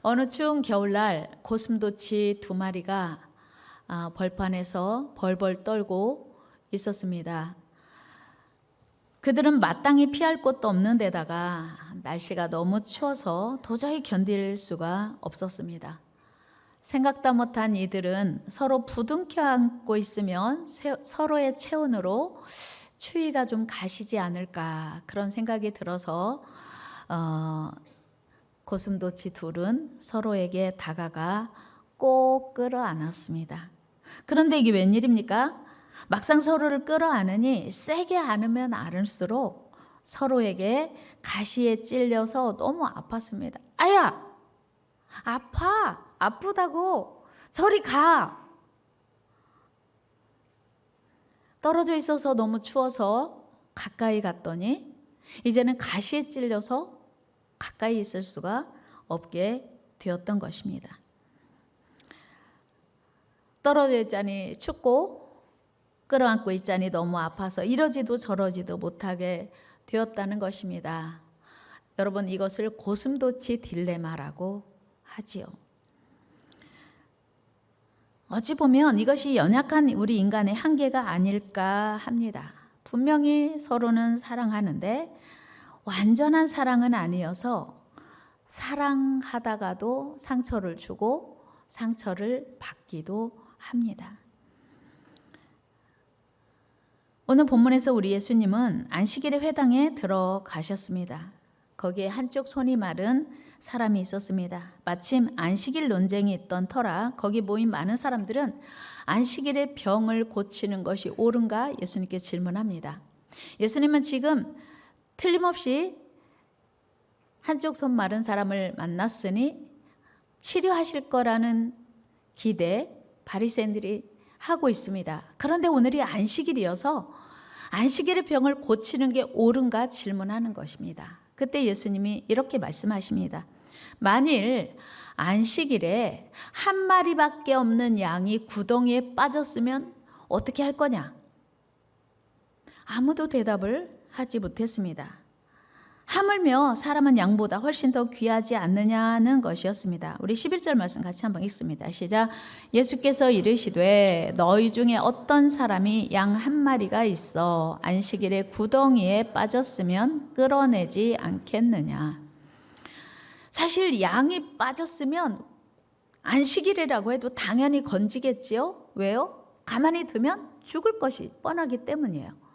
어느 추운 겨울날 고슴도치 두 마리가 벌판에서 벌벌 떨고 있었습니다. 그들은 마땅히 피할 곳도 없는 데다가 날씨가 너무 추워서 도저히 견딜 수가 없었습니다. 생각도 못한 이들은 서로 부둥켜 안고 있으면 서로의 체온으로 추위가 좀 가시지 않을까 그런 생각이 들어서 고슴도치 둘은 서로에게 다가가 꼭 끌어안았습니다. 그런데 이게 웬일입니까? 막상 서로를 끌어안으니 세게 안으면 안을수록 서로에게 가시에 찔려서 너무 아팠습니다. 아야! 아파! 아프다고! 저리 가! 떨어져 있어서 너무 추워서 가까이 갔더니 이제는 가시에 찔려서 가까이 있을 수가 없게 되었던 것입니다. 떨어져 있자니 춥고 끌어안고 있자니 너무 아파서 이러지도 저러지도 못하게 되었다는 것입니다. 여러분, 이것을 고슴도치 딜레마라고 하지요. 어찌 보면 이것이 연약한 우리 인간의 한계가 아닐까 합니다. 분명히 서로는 사랑하는데 완전한 사랑은 아니어서 사랑하다가도 상처를 주고 상처를 받기도 합니다. 오늘 본문에서 우리 예수님은 안식일의 회당에 들어가셨습니다. 거기에 한쪽 손이 마른 사람이 있었습니다. 마침 안식일 논쟁이 있던 터라 거기 모인 많은 사람들은 안식일의 병을 고치는 것이 옳은가 예수님께 질문합니다. 예수님은 지금 틀림없이 한쪽 손 마른 사람을 만났으니 치료하실 거라는 기대 바리새인들이 하고 있습니다. 그런데 오늘이 안식일이어서 안식일의 병을 고치는 게 옳은가 질문하는 것입니다. 그때 예수님이 이렇게 말씀하십니다. 만일 안식일에 한 마리밖에 없는 양이 구덩이에 빠졌으면 어떻게 할 거냐? 아무도 대답을 하지 못했습니다. 하물며 사람은 양보다 훨씬 더 귀하지 않느냐는 것이었습니다. 우리 11절 말씀 같이 한번 읽습니다. 시작. 예수께서 이르시되 너희 중에 어떤 사람이 양 한 마리가 있어 안식일에 구덩이에 빠졌으면 끌어내지 않겠느냐. 사실 양이 빠졌으면 안식일이라고 해도 당연히 건지겠지요. 왜요? 가만히 두면 죽을 것이 뻔하기 때문이에요.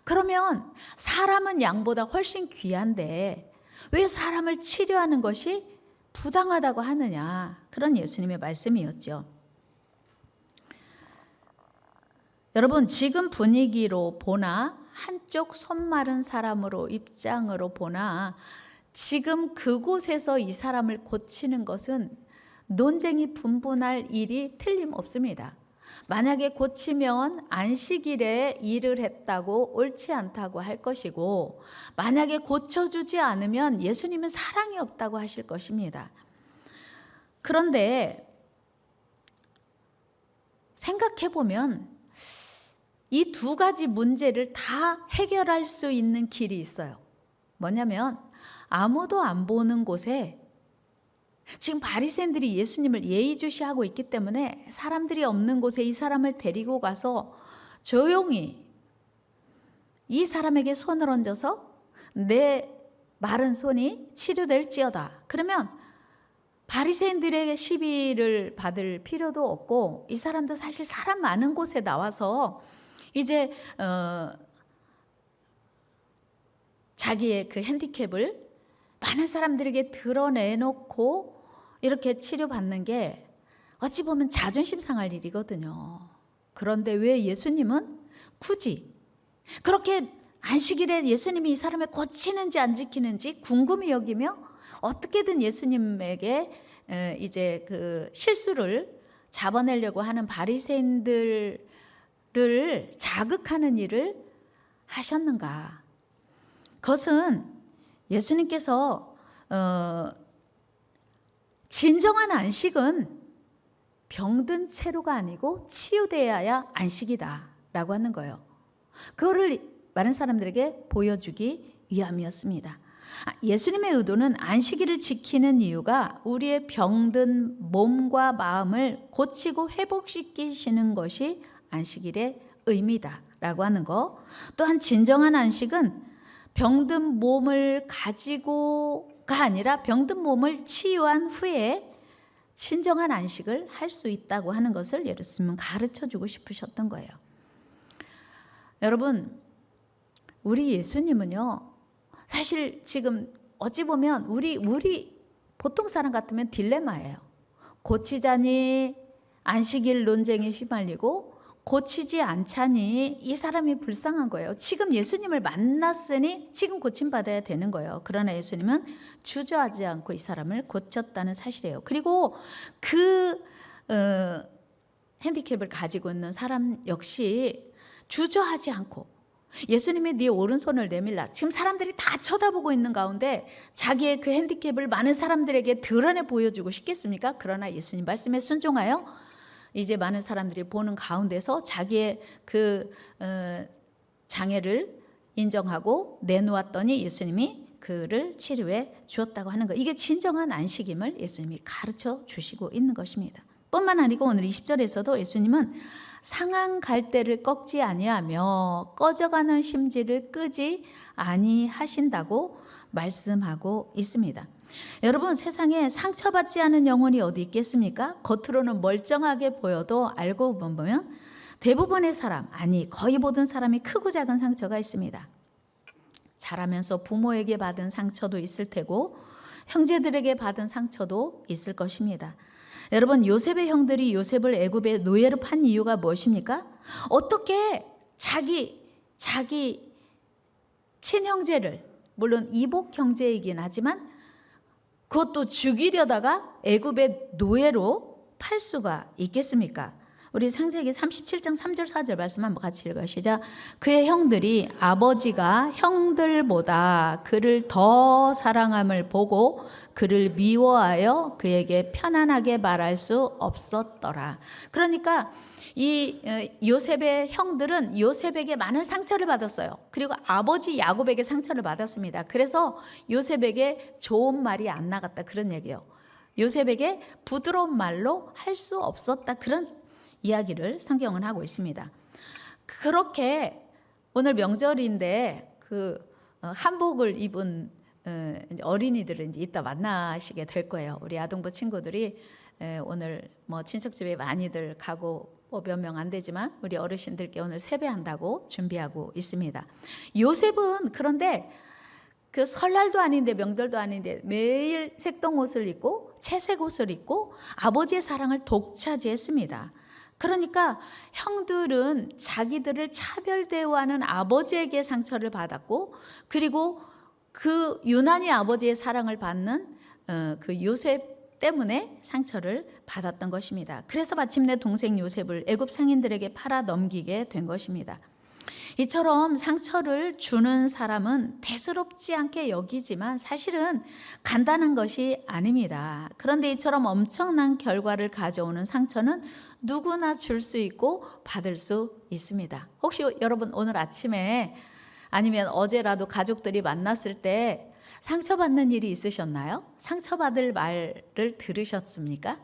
그러면 사람은 양보다 훨씬 귀한데 왜 사람을 치료하는 것이 부당하다고 하느냐, 그런 예수님의 말씀이었죠. 여러분, 지금 분위기로 보나 한쪽 손 마른 사람으로 입장으로 보나 지금 그곳에서 이 사람을 고치는 것은 논쟁이 분분할 일이 틀림없습니다. 만약에 고치면 안식일에 일을 했다고 옳지 않다고 할 것이고, 만약에 고쳐주지 않으면 예수님은 사랑이 없다고 하실 것입니다. 그런데 생각해보면 이 두 가지 문제를 다 해결할 수 있는 길이 있어요. 뭐냐면 아무도 안 보는 곳에 지금 바리새인들이 예수님을 예의주시하고 있기 때문에 사람들이 없는 곳에 이 사람을 데리고 가서 조용히 이 사람에게 손을 얹어서 내 마른 손이 치료될지어다. 그러면 바리새인들에게 시비를 받을 필요도 없고 이 사람도 사실 사람 많은 곳에 나와서 이제 자기의 그 핸디캡을 많은 사람들에게 드러내놓고 이렇게 치료받는 게 어찌 보면 자존심 상할 일이거든요. 그런데 왜 예수님은 굳이 그렇게 안식일에 예수님이 이 사람을 고치는지 안 지키는지 궁금히 여기며 어떻게든 예수님에게 이제 그 실수를 잡아내려고 하는 바리새인들을 자극하는 일을 하셨는가? 그것은 예수님께서 진정한 안식은 병든 채로가 아니고 치유되어야 안식이다 라고 하는 거예요. 그거를 많은 사람들에게 보여주기 위함이었습니다. 예수님의 의도는 안식일을 지키는 이유가 우리의 병든 몸과 마음을 고치고 회복시키시는 것이 안식일의 의미다라고 하는 거. 또한 진정한 안식은 병든 몸을 가지고가 아니라 병든 몸을 치유한 후에 진정한 안식을 할 수 있다고 하는 것을 예수님은 가르쳐 주고 싶으셨던 거예요. 여러분, 우리 예수님은요, 사실 지금 어찌 보면 우리 보통 사람 같으면 딜레마예요. 고치자니 안식일 논쟁에 휘말리고 고치지 않자니 이 사람이 불쌍한 거예요. 지금 예수님을 만났으니 지금 고침받아야 되는 거예요. 그러나 예수님은 주저하지 않고 이 사람을 고쳤다는 사실이에요. 그리고 그 핸디캡을 가지고 있는 사람 역시 주저하지 않고 예수님이 네 오른손을 내밀라. 지금 사람들이 다 쳐다보고 있는 가운데 자기의 그 핸디캡을 많은 사람들에게 드러내 보여주고 싶겠습니까? 그러나 예수님 말씀에 순종하여 이제 많은 사람들이 보는 가운데서 자기의 그 장애를 인정하고 내놓았더니 예수님이 그를 치료해 주었다고 하는 거. 이게 진정한 안식임을 예수님이 가르쳐 주시고 있는 것입니다. 뿐만 아니고 오늘 20절에서도 예수님은 상한 갈대를 꺾지 아니하며 꺼져가는 심지를 끄지 아니하신다고 말씀하고 있습니다. 여러분, 세상에 상처받지 않은 영혼이 어디 있겠습니까? 겉으로는 멀쩡하게 보여도 알고 보면 대부분의 사람, 아니 거의 모든 사람이 크고 작은 상처가 있습니다. 자라면서 부모에게 받은 상처도 있을 테고 형제들에게 받은 상처도 있을 것입니다. 여러분, 요셉의 형들이 요셉을 애굽의 노예로 판 이유가 무엇입니까? 어떻게 자기 친형제를, 물론 이복 형제이긴 하지만 그것도 죽이려다가 애굽의 노예로 팔 수가 있겠습니까? 우리 창세기 37장 3절 4절 말씀 한번 같이 읽으시죠. 그의 형들이 아버지가 형들보다 그를 더 사랑함을 보고 그를 미워하여 그에게 편안하게 말할 수 없었더라. 그러니까 이 요셉의 형들은 요셉에게 많은 상처를 받았어요. 그리고 아버지 야곱에게 상처를 받았습니다. 그래서 요셉에게 좋은 말이 안 나갔다, 그런 얘기예요. 요셉에게 부드러운 말로 할 수 없었다, 그런 이야기를 성경은 하고 있습니다. 그렇게 오늘 명절인데 그 한복을 입은 어린이들을 이제 이따 만나시게 될 거예요. 우리 아동부 친구들이 오늘 뭐 친척집에 많이들 가고 몇 명 안 되지만 우리 어르신들께 오늘 세배한다고 준비하고 있습니다. 요셉은 그런데 그 설날도 아닌데 명절도 아닌데 매일 색동 옷을 입고 채색 옷을 입고 아버지의 사랑을 독차지했습니다. 그러니까 형들은 자기들을 차별 대우하는 아버지에게 상처를 받았고, 그리고 그 유난히 아버지의 사랑을 받는 그 요셉 때문에 상처를 받았던 것입니다. 그래서 마침내 동생 요셉을 애굽 상인들에게 팔아 넘기게 된 것입니다. 이처럼 상처를 주는 사람은 대수롭지 않게 여기지만 사실은 간단한 것이 아닙니다. 그런데 이처럼 엄청난 결과를 가져오는 상처는 누구나 줄 수 있고 받을 수 있습니다. 혹시 여러분 오늘 아침에 아니면 어제라도 가족들이 만났을 때 상처받는 일이 있으셨나요? 상처받을 말을 들으셨습니까?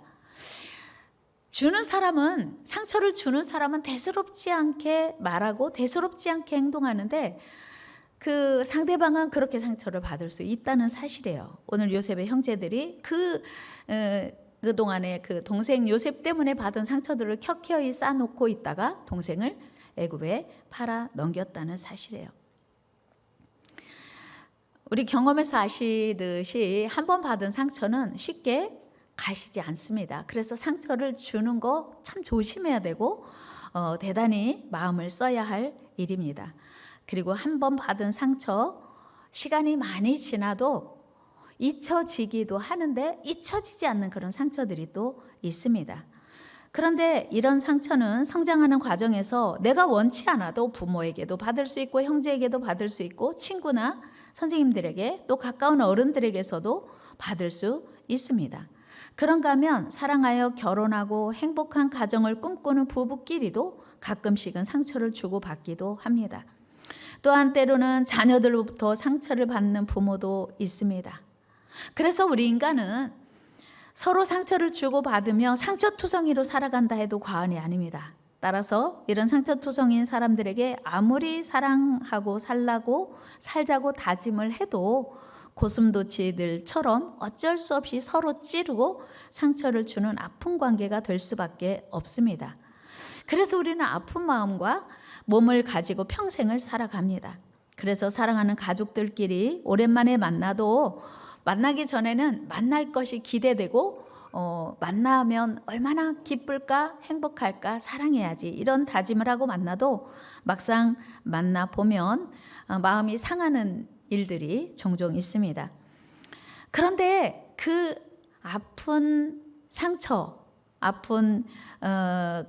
상처를 주는 사람은 대수롭지 않게 말하고 대수롭지 않게 행동하는데 그 상대방은 그렇게 상처를 받을 수 있다는 사실이에요. 오늘 요셉의 형제들이 그동안에 그 동생 요셉 때문에 받은 상처들을 켜켜이 쌓아놓고 있다가 동생을 애굽에 팔아 넘겼다는 사실이에요. 우리 경험에서 아시듯이 한 번 받은 상처는 쉽게 가시지 않습니다. 그래서 상처를 주는 거 참 조심해야 되고 대단히 마음을 써야 할 일입니다. 그리고 한 번 받은 상처, 시간이 많이 지나도 잊혀지기도 하는데 잊혀지지 않는 그런 상처들이 또 있습니다. 그런데 이런 상처는 성장하는 과정에서 내가 원치 않아도 부모에게도 받을 수 있고 형제에게도 받을 수 있고 친구나 선생님들에게 또 가까운 어른들에게서도 받을 수 있습니다. 그런가 하면 사랑하여 결혼하고 행복한 가정을 꿈꾸는 부부끼리도 가끔씩은 상처를 주고받기도 합니다. 또한 때로는 자녀들로부터 상처를 받는 부모도 있습니다. 그래서 우리 인간은 서로 상처를 주고받으며 상처투성이로 살아간다 해도 과언이 아닙니다. 따라서 이런 상처투성이인 사람들에게 아무리 사랑하고 살자고 다짐을 해도 고슴도치들처럼 어쩔 수 없이 서로 찌르고 상처를 주는 아픈 관계가 될 수밖에 없습니다. 그래서 우리는 아픈 마음과 몸을 가지고 평생을 살아갑니다. 그래서 사랑하는 가족들끼리 오랜만에 만나도 만나기 전에는 만날 것이 기대되고 만나면 얼마나 기쁠까, 행복할까, 사랑해야지 이런 다짐을 하고 만나도 막상 만나보면 마음이 상하는 일들이 종종 있습니다. 그런데 그 아픈 상처, 아픈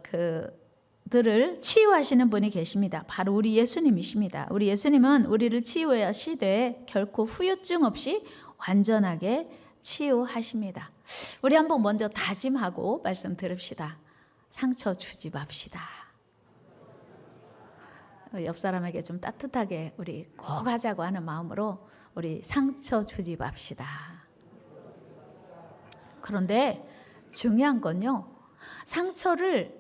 그들을 치유하시는 분이 계십니다. 바로 우리 예수님이십니다. 우리 예수님은 우리를 치유하시되 결코 후유증 없이 완전하게 치유하십니다. 우리 한번 먼저 다짐하고 말씀 들읍시다. 상처 주지 맙시다. 옆 사람에게 좀 따뜻하게 우리 꼭 하자고 하는 마음으로 우리 상처 주지 맙시다. 그런데 중요한 건요, 상처를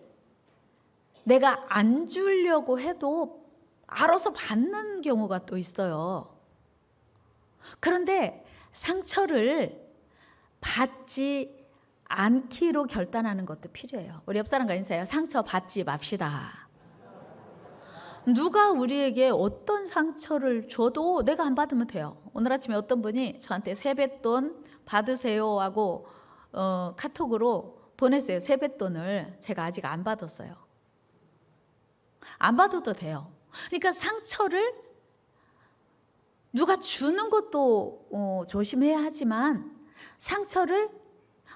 내가 안 주려고 해도 알아서 받는 경우가 또 있어요. 그런데 상처를 받지 않기로 결단하는 것도 필요해요. 우리 옆 사람과 인사해요. 상처 받지 맙시다. 누가 우리에게 어떤 상처를 줘도 내가 안 받으면 돼요. 오늘 아침에 어떤 분이 저한테 세뱃돈 받으세요 하고 카톡으로 보냈어요. 세뱃돈을 제가 아직 안 받았어요. 안 받아도 돼요. 그러니까 상처를 누가 주는 것도 조심해야 하지만 상처를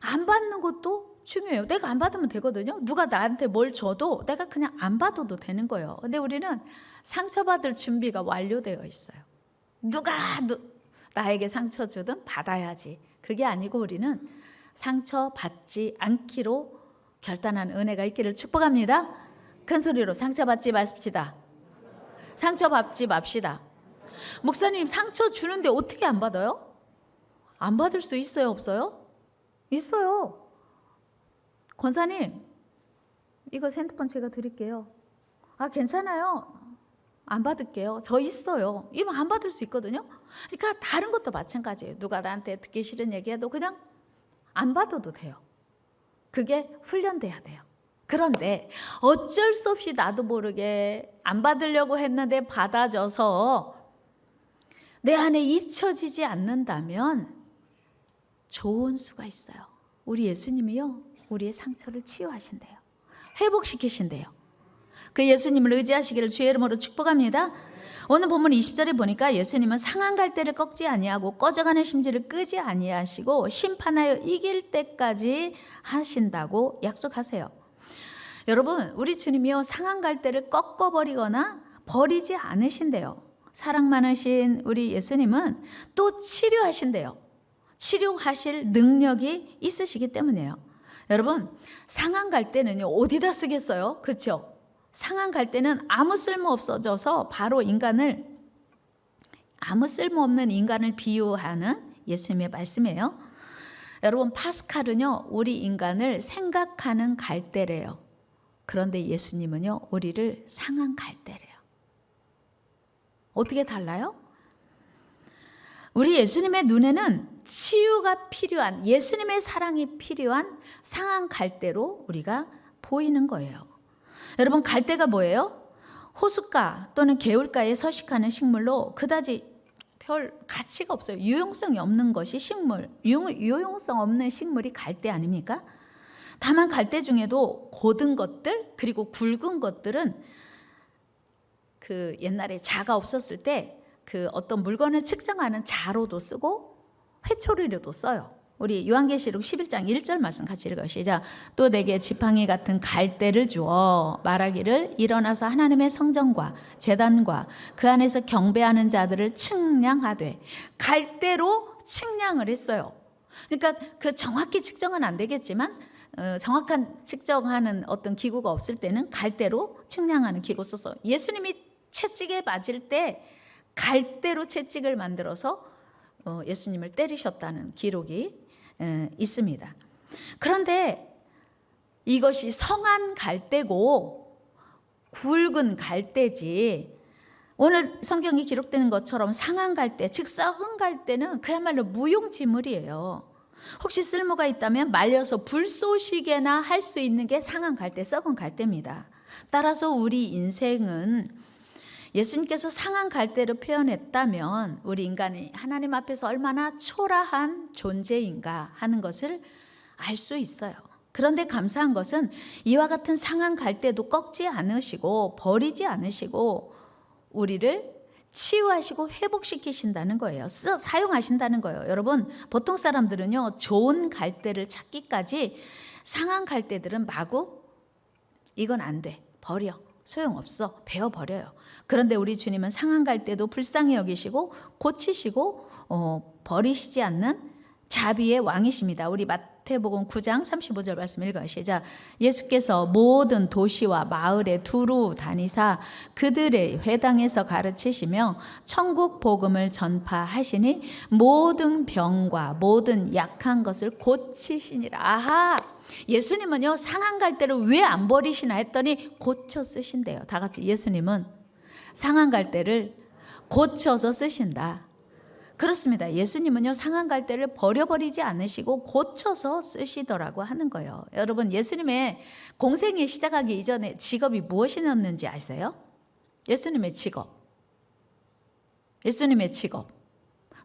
안 받는 것도 중요해요. 내가 안 받으면 되거든요. 누가 나한테 뭘 줘도 내가 그냥 안 받아도 되는 거예요. 근데 우리는 상처받을 준비가 완료되어 있어요. 누가 나에게 상처 주든 받아야지. 그게 아니고 우리는 상처받지 않기로 결단한 은혜가 있기를 축복합니다. 큰 소리로 상처받지 맙시다. 상처받지 맙시다. 목사님, 상처 주는데 어떻게 안 받아요? 안 받을 수 있어요, 없어요? 있어요. 권사님, 이거 핸드폰 제가 드릴게요. 아, 괜찮아요. 안 받을게요. 저 있어요. 이거 안 받을 수 있거든요. 그러니까 다른 것도 마찬가지예요. 누가 나한테 듣기 싫은 얘기해도 그냥 안 받아도 돼요. 그게 훈련돼야 돼요. 그런데 어쩔 수 없이 나도 모르게 안 받으려고 했는데 받아져서 내 안에 잊혀지지 않는다면 좋은 수가 있어요. 우리 예수님이요, 우리의 상처를 치유하신대요. 회복시키신대요. 그 예수님을 의지하시기를 주의 이름으로 축복합니다. 오늘 본문 20절에 보니까 예수님은 상한 갈대를 꺾지 아니하고 꺼져가는 심지를 끄지 아니하시고 심판하여 이길 때까지 하신다고 약속하세요. 여러분, 우리 주님이요, 상한 갈대를 꺾어버리거나 버리지 않으신대요. 사랑 많으신 우리 예수님은 또 치료하신대요. 치료하실 능력이 있으시기 때문이에요. 여러분, 상한 갈대는요, 어디다 쓰겠어요? 그렇죠? 상한 갈대는 아무 쓸모 없어져서 바로 아무 쓸모없는 인간을 비유하는 예수님의 말씀이에요. 여러분, 파스칼은요, 우리 인간을 생각하는 갈대래요. 그런데 예수님은요, 우리를 상한 갈대래요. 어떻게 달라요? 우리 예수님의 눈에는 치유가 필요한, 예수님의 사랑이 필요한 상한 갈대로 우리가 보이는 거예요. 여러분, 갈대가 뭐예요? 호숫가 또는 개울가에 서식하는 식물로 그다지 별 가치가 없어요. 유용성이 없는 것이 식물, 유용성 없는 식물이 갈대 아닙니까? 다만 갈대 중에도 고든 것들 그리고 굵은 것들은 그 옛날에 자가 없었을 때 그 어떤 물건을 측정하는 자로도 쓰고 회초리로도 써요. 우리 요한계시록 11장 1절 말씀 같이 읽어요. 시작. 또 내게 지팡이 같은 갈대를 주어 말하기를 일어나서 하나님의 성전과 제단과 그 안에서 경배하는 자들을 측량하되. 갈대로 측량을 했어요. 그러니까 그 정확히 측정은 안 되겠지만 정확한 측정하는 어떤 기구가 없을 때는 갈대로 측량하는 기구 써서 예수님이 채찍에 맞을 때 갈대로 채찍을 만들어서 예수님을 때리셨다는 기록이 있습니다. 그런데 이것이 성한 갈대고 굵은 갈대지, 오늘 성경에 기록되는 것처럼 상한 갈대, 즉 썩은 갈대는 그야말로 무용지물이에요. 혹시 쓸모가 있다면 말려서 불쏘시개나 할 수 있는 게 상한 갈대, 썩은 갈대입니다. 따라서 우리 인생은 예수님께서 상한 갈대로 표현했다면 우리 인간이 하나님 앞에서 얼마나 초라한 존재인가 하는 것을 알 수 있어요. 그런데 감사한 것은 이와 같은 상한 갈대도 꺾지 않으시고 버리지 않으시고 우리를 치유하시고 회복시키신다는 거예요. 사용하신다는 거예요. 여러분, 보통 사람들은요, 좋은 갈대를 찾기까지 상한 갈대들은 마구 이건 안 돼, 버려, 소용없어, 베어버려요. 그런데 우리 주님은 상한 갈대도 불쌍히 여기시고 고치시고 버리시지 않는 자비의 왕이십니다. 우리 마태복음 9장 35절 말씀 읽어요. 시작. 예수께서 모든 도시와 마을에 두루 다니사 그들의 회당에서 가르치시며 천국 복음을 전파하시니 모든 병과 모든 약한 것을 고치시니라. 아하! 예수님은요, 상한 갈대를 왜 안 버리시나 했더니 고쳐 쓰신대요. 다 같이, 예수님은 상한 갈대를 고쳐서 쓰신다. 그렇습니다. 예수님은요, 상한 갈대를 버려버리지 않으시고 고쳐서 쓰시더라고 하는 거예요. 여러분, 예수님의 공생이 시작하기 이전에 직업이 무엇이었는지 아세요? 예수님의 직업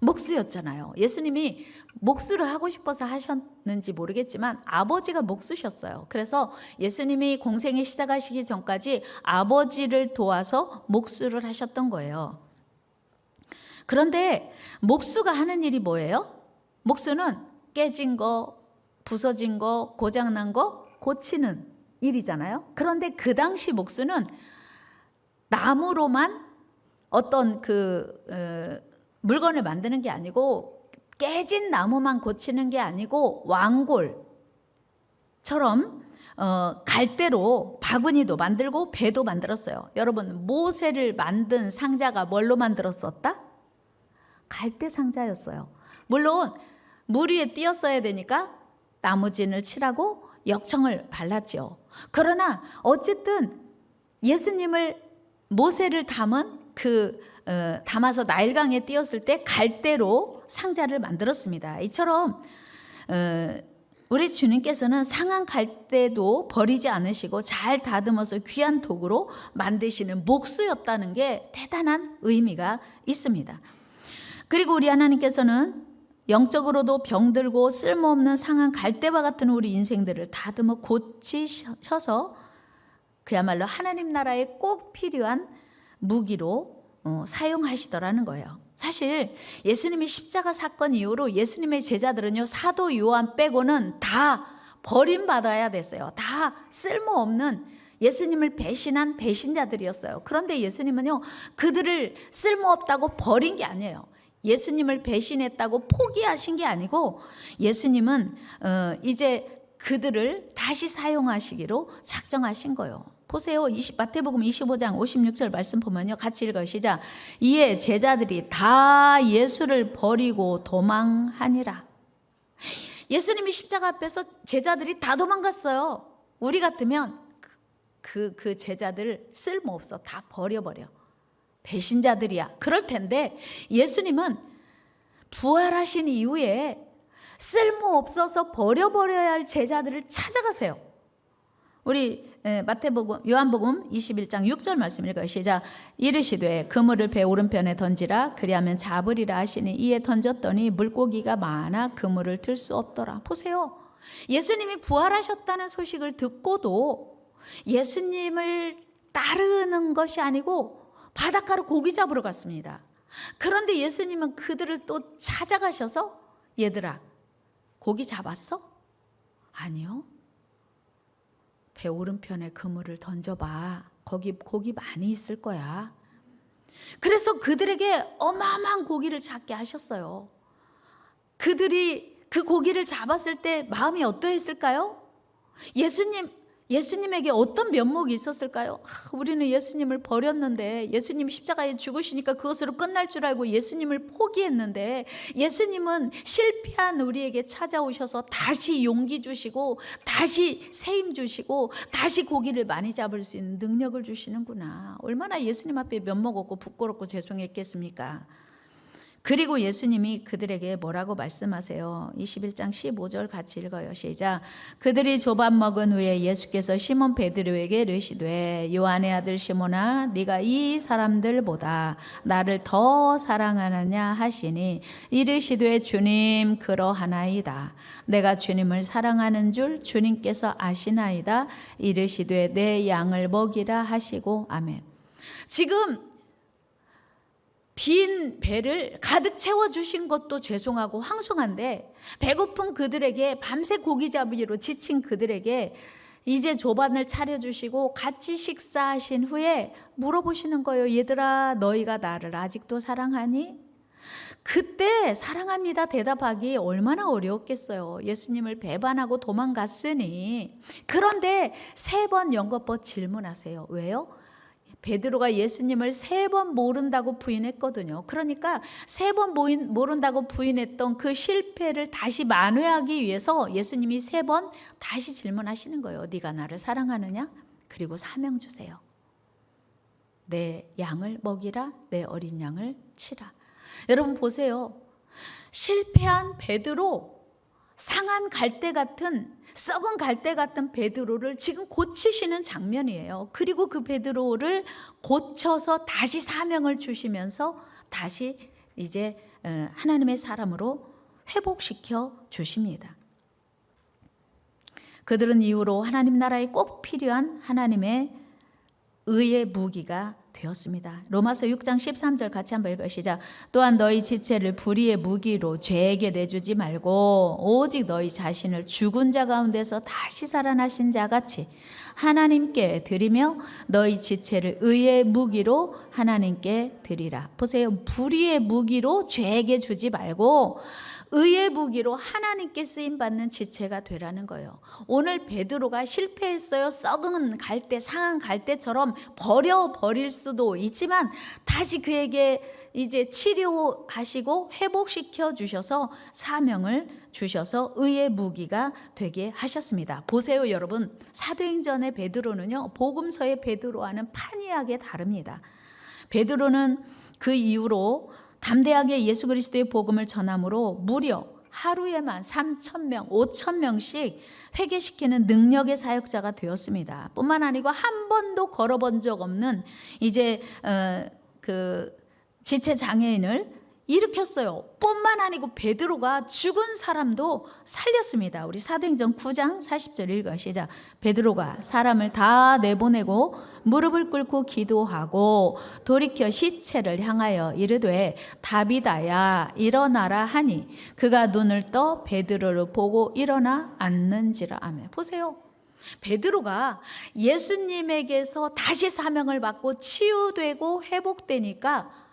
목수였잖아요. 예수님이 목수를 하고 싶어서 하셨는지 모르겠지만 아버지가 목수셨어요. 그래서 예수님이 공생이 시작하시기 전까지 아버지를 도와서 목수를 하셨던 거예요. 그런데 목수가 하는 일이 뭐예요? 목수는 깨진 거, 부서진 거, 고장난 거 고치는 일이잖아요. 그런데 그 당시 목수는 나무로만 어떤 물건을 만드는 게 아니고, 깨진 나무만 고치는 게 아니고 왕골처럼 갈대로 바구니도 만들고 배도 만들었어요. 여러분, 모세를 만든 상자가 뭘로 만들었었다? 갈대 상자였어요. 물론 물 위에 띄었어야 되니까 나무진을 칠하고 역청을 발랐죠. 그러나 어쨌든 예수님을, 모세를 담은 담아서 나일강에 띄었을 때 갈대로 상자를 만들었습니다. 이처럼 우리 주님께서는 상한 갈대도 버리지 않으시고 잘 다듬어서 귀한 도구로 만드시는 목수였다는 게 대단한 의미가 있습니다. 그리고 우리 하나님께서는 영적으로도 병들고 쓸모없는 상한 갈대와 같은 우리 인생들을 다듬어 고치셔서 그야말로 하나님 나라에 꼭 필요한 무기로 사용하시더라는 거예요. 사실 예수님이 십자가 사건 이후로 예수님의 제자들은요, 사도 요한 빼고는 다 버림받아야 됐어요. 다 쓸모없는, 예수님을 배신한 배신자들이었어요. 그런데 예수님은요, 그들을 쓸모없다고 버린 게 아니에요. 예수님을 배신했다고 포기하신 게 아니고, 예수님은 이제 그들을 다시 사용하시기로 작정하신 거예요. 보세요. 마태복음 25장 56절 말씀 보면요, 같이 읽어요. 시작. 이에 제자들이 다 예수를 버리고 도망하니라. 예수님이 십자가 앞에서 제자들이 다 도망갔어요. 우리 같으면 그 제자들 쓸모없어, 다 버려버려, 배신자들이야, 그럴 텐데 예수님은 부활하신 이후에 쓸모없어서 버려버려야 할 제자들을 찾아가세요. 우리 요한복음 21장 6절 말씀 읽어요. 시작. 이르시되 그물을 배 오른편에 던지라, 그리하면 잡으리라 하시니 이에 던졌더니 물고기가 많아 그물을 들 수 없더라. 보세요. 예수님이 부활하셨다는 소식을 듣고도 예수님을 따르는 것이 아니고 바닷가로 고기 잡으러 갔습니다. 그런데 예수님은 그들을 또 찾아가셔서, 얘들아, 고기 잡았어? 아니요. 배 오른편에 그물을 던져봐. 거기 고기 많이 있을 거야. 그래서 그들에게 어마어마한 고기를 잡게 하셨어요. 그들이 그 고기를 잡았을 때 마음이 어떠했을까요? 예수님, 예수님에게 어떤 면목이 있었을까요? 우리는 예수님을 버렸는데, 예수님이 십자가에 죽으시니까 그것으로 끝날 줄 알고 예수님을 포기했는데, 예수님은 실패한 우리에게 찾아오셔서 다시 용기 주시고, 다시 세임 주시고, 다시 고기를 많이 잡을 수 있는 능력을 주시는구나. 얼마나 예수님 앞에 면목 없고 부끄럽고 죄송했겠습니까? 그리고 예수님이 그들에게 뭐라고 말씀하세요? 21장 15절 같이 읽어요. 시작. 그들이 조밥 먹은 후에 예수께서 시몬 베드로에게 이르시되 요한의 아들 시몬아 네가 이 사람들보다 나를 더 사랑하느냐 하시니 이르시되 주님 그러하나이다. 내가 주님을 사랑하는 줄 주님께서 아시나이다. 이르시되 내 양을 먹이라 하시고 아멘. 지금 빈 배를 가득 채워주신 것도 죄송하고 황송한데, 배고픈 그들에게 밤새 고기 잡기로 지친 그들에게 이제 조반을 차려주시고 같이 식사하신 후에 물어보시는 거예요. 얘들아 너희가 나를 아직도 사랑하니? 그때 사랑합니다 대답하기 얼마나 어려웠겠어요. 예수님을 배반하고 도망갔으니. 그런데 3번 연거푸 질문하세요. 왜요? 베드로가 예수님을 3번 모른다고 부인했거든요. 그러니까 3번 모른다고 부인했던 그 실패를 다시 만회하기 위해서 예수님이 3번 다시 질문하시는 거예요. 네가 나를 사랑하느냐? 그리고 사명 주세요. 내 양을 먹이라, 내 어린 양을 치라. 여러분 보세요. 실패한 베드로, 상한 갈대 같은, 썩은 갈대 같은 베드로를 지금 고치시는 장면이에요. 그리고 그 베드로를 고쳐서 다시 사명을 주시면서 다시 이제 하나님의 사람으로 회복시켜 주십니다. 그들은 이후로 하나님 나라에 꼭 필요한 하나님의 의의 무기가 되었습니다. 로마서 6장 13절 같이 한번 읽으시자. 또한 너희 지체를 불의의 무기로 죄에게 내주지 말고 오직 너희 자신을 죽은 자 가운데서 다시 살아나신 자 같이 하나님께 드리며 너희 지체를 의의 무기로 하나님께 드리라. 보세요. 불의의 무기로 죄에게 주지 말고 의의 무기로 하나님께 쓰임받는 지체가 되라는 거예요. 오늘 베드로가 실패했어요. 썩은 갈대, 상한 갈대처럼 버릴 수도 있지만 다시 그에게 이제 치료하시고 회복시켜 주셔서 사명을 주셔서 의의 무기가 되게 하셨습니다. 보세요 여러분. 사도행전의 베드로는요 복음서의 베드로와는 판이하게 다릅니다. 베드로는 그 이후로 담대하게 예수 그리스도의 복음을 전함으로 무려 하루에만 3,000명, 5,000명씩 회개시키는 능력의 사역자가 되었습니다. 뿐만 아니고 한 번도 걸어본 적 없는 이제 그 지체 장애인을 일으켰어요. 뿐만 아니고 베드로가 죽은 사람도 살렸습니다. 우리 사도행전 9장 40절 읽어요. 시작. 베드로가 사람을 다 내보내고 무릎을 꿇고 기도하고 돌이켜 시체를 향하여 이르되 다비다야 일어나라 하니 그가 눈을 떠 베드로를 보고 일어나 앉는지라. 아멘. 보세요. 베드로가 예수님에게서 다시 사명을 받고 치유되고 회복되니까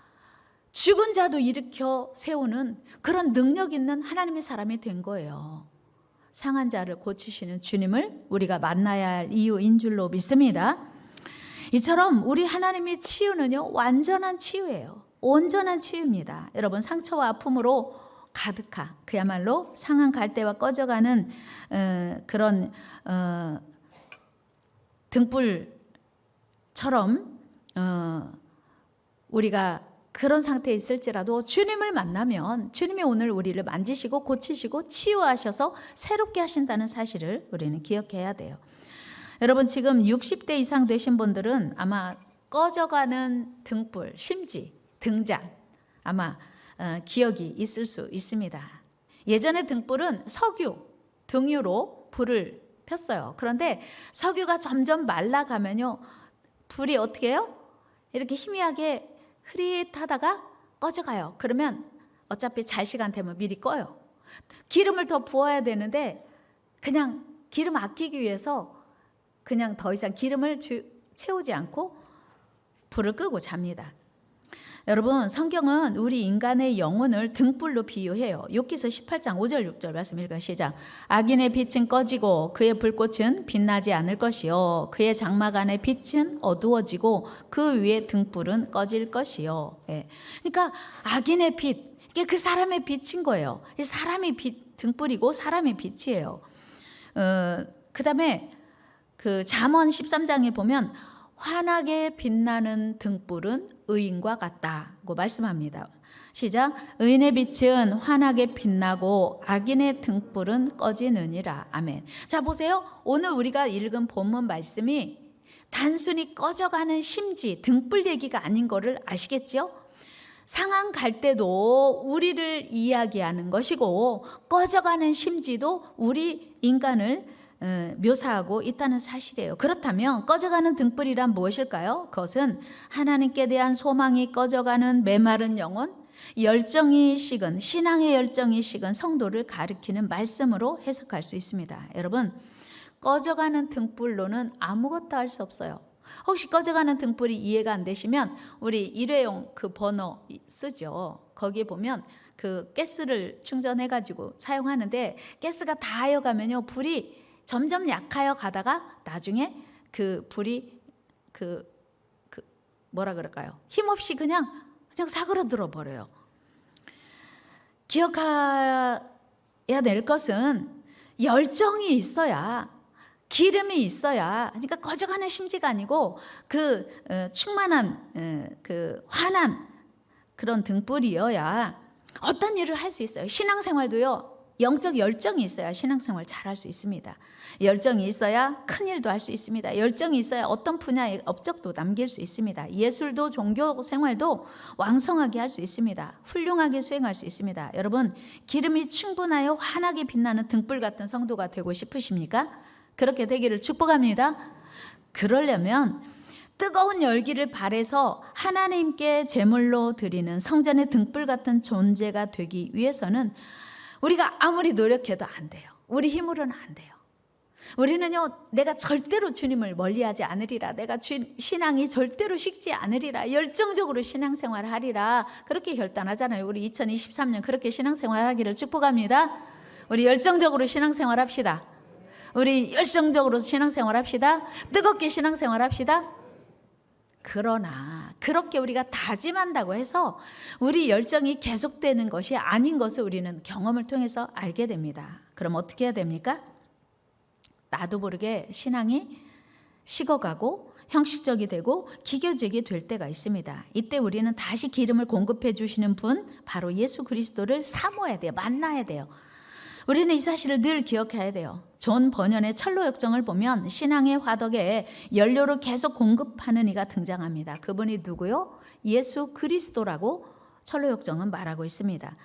죽은 자도 일으켜 세우는 그런 능력 있는 하나님의 사람이 된 거예요. 상한 자를 고치시는 주님을 우리가 만나야 할 이유인 줄로 믿습니다. 이처럼 우리 하나님의 치유는요 완전한 치유예요. 온전한 치유입니다. 여러분 상처와 아픔으로 가득한 그야말로 상한 갈대와 꺼져가는 그런 등불처럼 우리가 그런 상태에 있을지라도 주님을 만나면 주님이 오늘 우리를 만지시고 고치시고 치유하셔서 새롭게 하신다는 사실을 우리는 기억해야 돼요. 여러분 지금 60대 이상 되신 분들은 아마 꺼져가는 등불, 심지, 등잔 아마 기억이 있을 수 있습니다. 예전에 등불은 석유, 등유로 불을 폈어요. 그런데 석유가 점점 말라가면요 불이 어떻게 해요? 이렇게 희미하게 흐릿하다가 꺼져가요. 그러면 어차피 잘 시간 되면 미리 꺼요. 기름을 더 부어야 되는데 그냥 기름 아끼기 위해서 그냥 더 이상 기름을 채우지 않고 불을 끄고 잡니다. 여러분, 성경은 우리 인간의 영혼을 등불로 비유해요. 욥기서 18장 5절 6절 말씀 읽어 시작. 악인의 빛은 꺼지고 그의 불꽃은 빛나지 않을 것이요 그의 장막 안의 빛은 어두워지고 그 위에 등불은 꺼질 것이요. 예. 그러니까 악인의 빛, 이게 그 사람의 빛인 거예요. 사람의 빛, 등불이고 사람의 빛이에요. 그 다음에 그 잠언 13장에 보면 환하게 빛나는 등불은 의인과 같다고 말씀합니다. 시작. 의인의 빛은 환하게 빛나고 악인의 등불은 꺼지느니라. 아멘. 자, 보세요. 오늘 우리가 읽은 본문 말씀이 단순히 꺼져가는 심지, 등불 얘기가 아닌 거를 아시겠죠? 상한 갈 때도 우리를 이야기하는 것이고 꺼져가는 심지도 우리 인간을 묘사하고 있다는 사실이에요. 그렇다면 꺼져가는 등불이란 무엇일까요? 그것은 하나님께 대한 소망이 꺼져가는 메마른 영혼, 열정이 식은, 신앙의 열정이 식은 성도를 가리키는 말씀으로 해석할 수 있습니다. 여러분, 꺼져가는 등불로는 아무것도 할 수 없어요. 혹시 꺼져가는 등불이 이해가 안 되시면 우리 일회용 그 버너 쓰죠. 거기에 보면 그 가스를 충전해가지고 사용하는데 가스가 다 하여가면요 불이 점점 약하여 가다가 나중에 그 불이 뭐라 그럴까요? 힘없이 그냥 사그러들어 버려요. 기억해야 될 것은 열정이 있어야, 기름이 있어야, 그러니까 꺼져가는 심지가 아니고 그 충만한 그 환한 그런 등불이어야 어떤 일을 할 수 있어요. 신앙생활도요. 영적 열정이 있어야 신앙생활 잘할 수 있습니다. 열정이 있어야 큰 일도 할 수 있습니다. 열정이 있어야 어떤 분야의 업적도 남길 수 있습니다. 예술도 종교 생활도 왕성하게 할 수 있습니다. 훌륭하게 수행할 수 있습니다. 여러분, 기름이 충분하여 환하게 빛나는 등불 같은 성도가 되고 싶으십니까? 그렇게 되기를 축복합니다. 그러려면 뜨거운 열기를 발해서 하나님께 제물로 드리는 성전의 등불 같은 존재가 되기 위해서는 우리가 아무리 노력해도 안 돼요. 우리 힘으로는 안 돼요. 우리는요, 내가 절대로 주님을 멀리하지 않으리라, 내가 신앙이 절대로 식지 않으리라, 열정적으로 신앙생활을 하리라, 그렇게 결단하잖아요. 우리 2023년 그렇게 신앙생활하기를 축복합니다. 우리 열정적으로 신앙생활 합시다. 우리 열정적으로 신앙생활 합시다. 뜨겁게 신앙생활 합시다. 그러나 그렇게 우리가 다짐한다고 해서 우리 열정이 계속되는 것이 아닌 것을 우리는 경험을 통해서 알게 됩니다. 그럼 어떻게 해야 됩니까? 나도 모르게 신앙이 식어가고 형식적이 되고 기교적이 될 때가 있습니다. 이때 우리는 다시 기름을 공급해 주시는 분, 바로 예수 그리스도를 사모해야 돼요. 만나야 돼요. 우리는 이 사실을 늘 기억해야 돼요. 존 버년의 철로 역정을 보면 신앙의 화덕에 연료를 계속 공급하는 이가 등장합니다. 그분이 누구요? 예수 그리스도라고 철로 역정은 말하고 있습니다.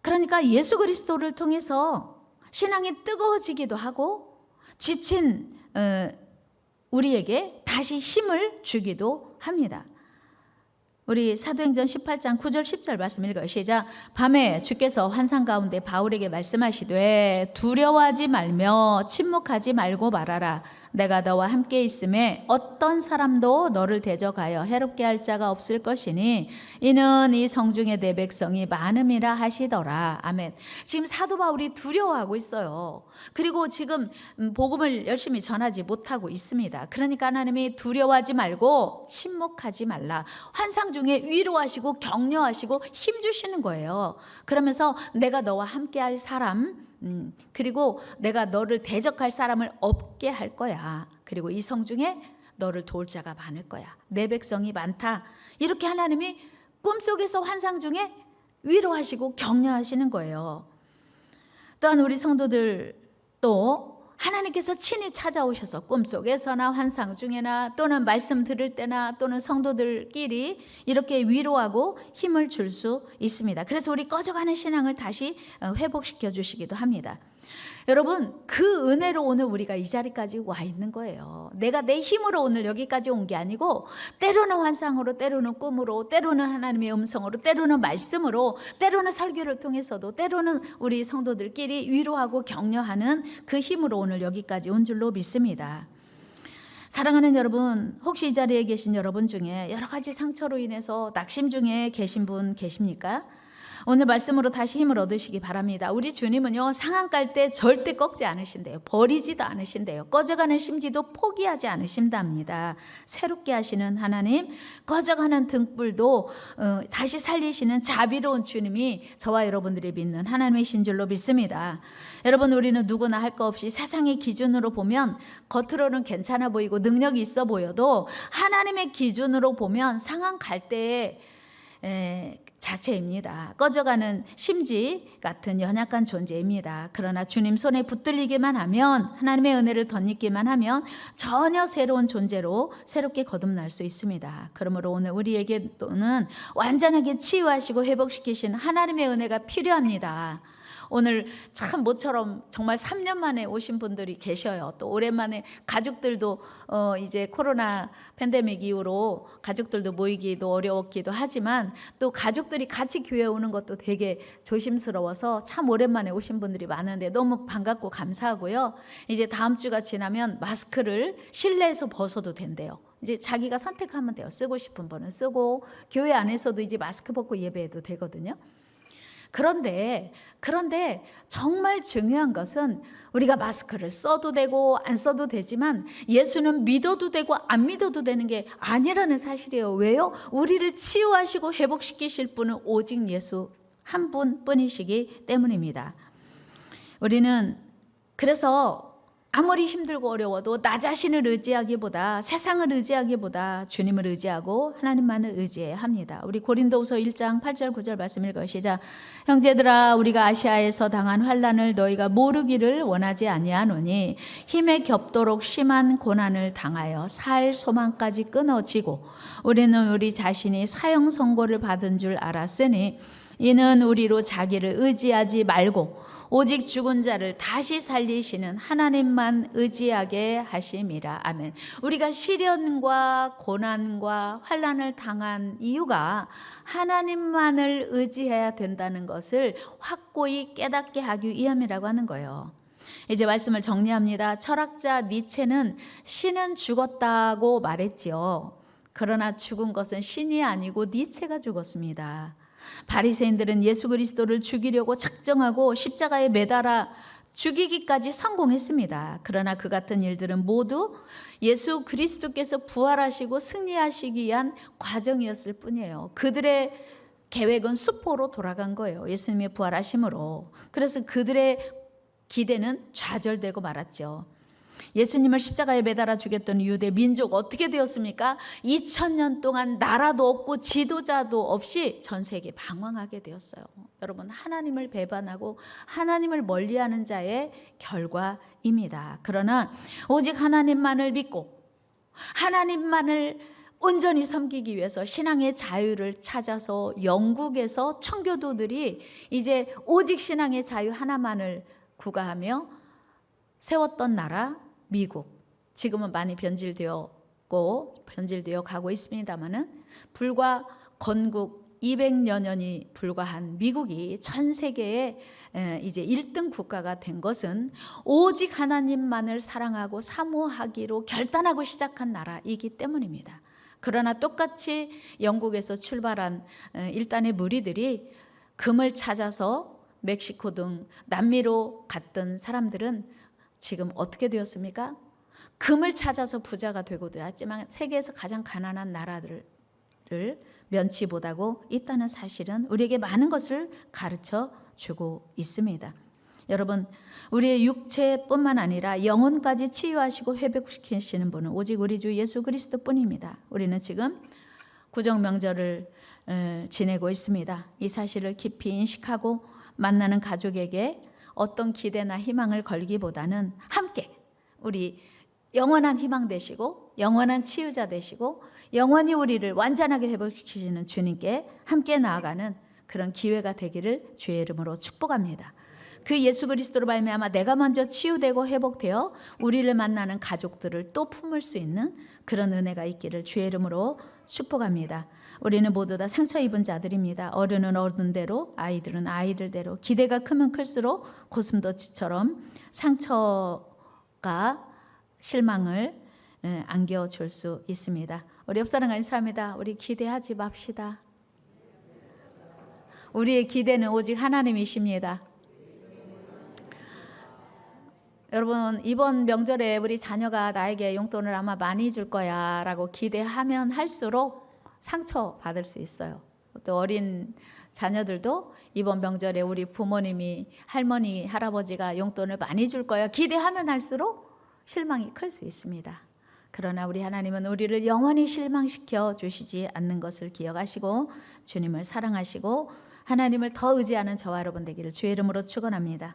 그러니까 예수 그리스도를 통해서 신앙이 뜨거워지기도 하고 지친 우리에게 다시 힘을 주기도 합니다. 우리 사도행전 18장 9절 10절 말씀 읽어요. 시작. 밤에 주께서 환상 가운데 바울에게 말씀하시되 두려워하지 말며 침묵하지 말고 말하라. 내가 너와 함께 있음에 어떤 사람도 너를 대적하여 해롭게 할 자가 없을 것이니 이는 이 성중의 내 백성이 많음이라 하시더라. 아멘. 지금 사도 바울이 두려워하고 있어요. 그리고 지금 복음을 열심히 전하지 못하고 있습니다. 그러니까 하나님이 두려워하지 말고 침묵하지 말라. 환상 중에 위로하시고 격려하시고 힘 주시는 거예요. 그러면서 내가 너와 함께 할 사람, 그리고 내가 너를 대적할 사람을 없게 할 거야. 그리고 이 성중에 너를 도울 자가 많을 거야. 내 백성이 많다. 이렇게 하나님이 꿈속에서 환상 중에 위로하시고 격려하시는 거예요. 또한 우리 성도들도 하나님께서 친히 찾아오셔서 꿈속에서나 환상 중에나 또는 말씀 들을 때나 또는 성도들끼리 이렇게 위로하고 힘을 줄 수 있습니다. 그래서 우리 꺼져가는 신앙을 다시 회복시켜 주시기도 합니다. 여러분, 그 은혜로 오늘 우리가 이 자리까지 와 있는 거예요. 내가 내 힘으로 오늘 여기까지 온 게 아니고 때로는 환상으로, 때로는 꿈으로, 때로는 하나님의 음성으로, 때로는 말씀으로, 때로는 설교를 통해서도, 때로는 우리 성도들끼리 위로하고 격려하는 그 힘으로 오늘 여기까지 온 줄로 믿습니다. 사랑하는 여러분, 혹시 이 자리에 계신 여러분 중에 여러 가지 상처로 인해서 낙심 중에 계신 분 계십니까? 오늘 말씀으로 다시 힘을 얻으시기 바랍니다. 우리 주님은요, 상한 깔 때 절대 꺾지 않으신대요. 버리지도 않으신대요. 꺼져가는 심지도 포기하지 않으신답니다. 새롭게 하시는 하나님, 꺼져가는 등불도 다시 살리시는 자비로운 주님이 저와 여러분들이 믿는 하나님이신 줄로 믿습니다. 여러분, 우리는 누구나 할 거 없이 세상의 기준으로 보면 겉으로는 괜찮아 보이고 능력이 있어 보여도 하나님의 기준으로 보면 상한 갈 때에 자체입니다. 꺼져가는 심지 같은 연약한 존재입니다. 그러나 주님 손에 붙들리기만 하면, 하나님의 은혜를 덧입기만 하면 전혀 새로운 존재로 새롭게 거듭날 수 있습니다. 그러므로 오늘 우리에게는 완전하게 치유하시고 회복시키신 하나님의 은혜가 필요합니다. 오늘 참 모처럼 정말 3년 만에 오신 분들이 계셔요. 또 오랜만에 가족들도 이제 코로나 팬데믹 이후로 가족들도 모이기도 어려웠기도 하지만 또 가족들이 같이 교회에 오는 것도 되게 조심스러워서 참 오랜만에 오신 분들이 많은데 너무 반갑고 감사하고요. 이제 다음 주가 지나면 마스크를 실내에서 벗어도 된대요. 이제 자기가 선택하면 돼요. 쓰고 싶은 분은 쓰고 교회 안에서도 이제 마스크 벗고 예배해도 되거든요. 그런데 정말 중요한 것은 우리가 마스크를 써도 되고 안 써도 되지만 예수는 믿어도 되고 안 믿어도 되는 게 아니라는 사실이에요. 왜요? 우리를 치유하시고 회복시키실 분은 오직 예수 한 분뿐이시기 때문입니다. 우리는 그래서 아무리 힘들고 어려워도 나 자신을 의지하기보다, 세상을 의지하기보다 주님을 의지하고 하나님만을 의지해야 합니다. 우리 고린도후서 1장 8절 9절 말씀 읽어 시작. 형제들아, 우리가 아시아에서 당한 환난을 너희가 모르기를 원하지 아니하노니 힘에 겹도록 심한 고난을 당하여 살 소망까지 끊어지고 우리는 우리 자신이 사형 선고를 받은 줄 알았으니 이는 우리로 자기를 의지하지 말고 오직 죽은 자를 다시 살리시는 하나님만 의지하게 하심이라. 아멘. 우리가 시련과 고난과 환난을 당한 이유가 하나님만을 의지해야 된다는 것을 확고히 깨닫게 하기 위함이라고 하는 거예요. 이제 말씀을 정리합니다. 철학자 니체는 신은 죽었다고 말했지요. 그러나 죽은 것은 신이 아니고 니체가 죽었습니다. 바리새인들은 예수 그리스도를 죽이려고 작정하고 십자가에 매달아 죽이기까지 성공했습니다. 그러나 그 같은 일들은 모두 예수 그리스도께서 부활하시고 승리하시기 위한 과정이었을 뿐이에요. 그들의 계획은 수포로 돌아간 거예요. 예수님의 부활하심으로. 그래서 그들의 기대는 좌절되고 말았죠. 예수님을 십자가에 매달아 죽였던 유대 민족 어떻게 되었습니까? 2000년 동안 나라도 없고 지도자도 없이 전 세계 방황하게 되었어요. 여러분, 하나님을 배반하고 하나님을 멀리하는 자의 결과입니다. 그러나 오직 하나님만을 믿고 하나님만을 온전히 섬기기 위해서 신앙의 자유를 찾아서 영국에서 청교도들이 이제 오직 신앙의 자유 하나만을 구가하며 세웠던 나라 미국, 지금은 많이 변질되어 가고 있습니다만은 불과 건국 200여 년이 불과한 미국이 전 세계에 이제 1등 국가가 된 것은 오직 하나님만을 사랑하고 사모하기로 결단하고 시작한 나라이기 때문입니다. 그러나 똑같이 영국에서 출발한 일단의 무리들이 금을 찾아서 멕시코 등 남미로 갔던 사람들은 지금 어떻게 되었습니까? 금을 찾아서 부자가 되고도 했지만 세계에서 가장 가난한 나라들을 면치 못하고 있다는 사실은 우리에게 많은 것을 가르쳐 주고 있습니다. 여러분, 우리의 육체뿐만 아니라 영혼까지 치유하시고 회복시키시는 분은 오직 우리 주 예수 그리스도뿐입니다. 우리는 지금 구정 명절을 지내고 있습니다. 이 사실을 깊이 인식하고 만나는 가족에게 어떤 기대나 희망을 걸기보다는 함께 우리 영원한 희망 되시고 영원한 치유자 되시고 영원히 우리를 완전하게 회복시키시는 주님께 함께 나아가는 그런 기회가 되기를 주의 이름으로 축복합니다. 그 예수 그리스도로 말미암아 내가 먼저 치유되고 회복되어 우리를 만나는 가족들을 또 품을 수 있는 그런 은혜가 있기를 주의 이름으로 축복합니다. 우리는 모두 다 상처 입은 자들입니다. 어른은 어른대로, 아이들은 아이들대로, 기대가 크면 클수록 고슴도치처럼 상처가 실망을 안겨줄 수 있습니다. 우리 옆 사람 인사합니다. 우리 기대하지 맙시다. 우리의 기대는 오직 하나님이십니다. 여러분, 이번 명절에 우리 자녀가 나에게 용돈을 아마 많이 줄 거야 라고 기대하면 할수록 상처받을 수 있어요. 또 어린 자녀들도 이번 명절에 우리 부모님이, 할머니, 할아버지가 용돈을 많이 줄 거야 기대하면 할수록 실망이 클 수 있습니다. 그러나 우리 하나님은 우리를 영원히 실망시켜 주시지 않는 것을 기억하시고 주님을 사랑하시고 하나님을 더 의지하는 저와 여러분 되기를 주의 이름으로 축원합니다.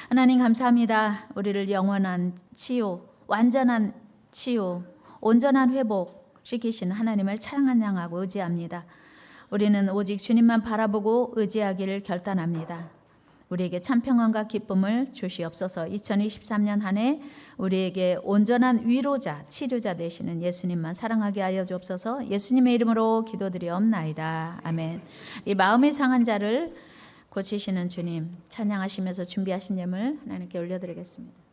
하나님 감사합니다. 우리를 영원한 치유, 완전한 치유, 온전한 회복 시키시는 하나님을 찬양하고 의지합니다. 우리는 오직 주님만 바라보고 의지하기를 결단합니다. 우리에게 참 평안과 기쁨을 주시옵소서. 2023년 한 해 우리에게 온전한 위로자, 치료자 되시는 예수님만 사랑하게 하여 주옵소서. 예수님의 이름으로 기도드리옵나이다. 아멘. 이 마음이 상한 자를 고치시는 주님 찬양하시면서 준비하신 예물 하나님께 올려드리겠습니다.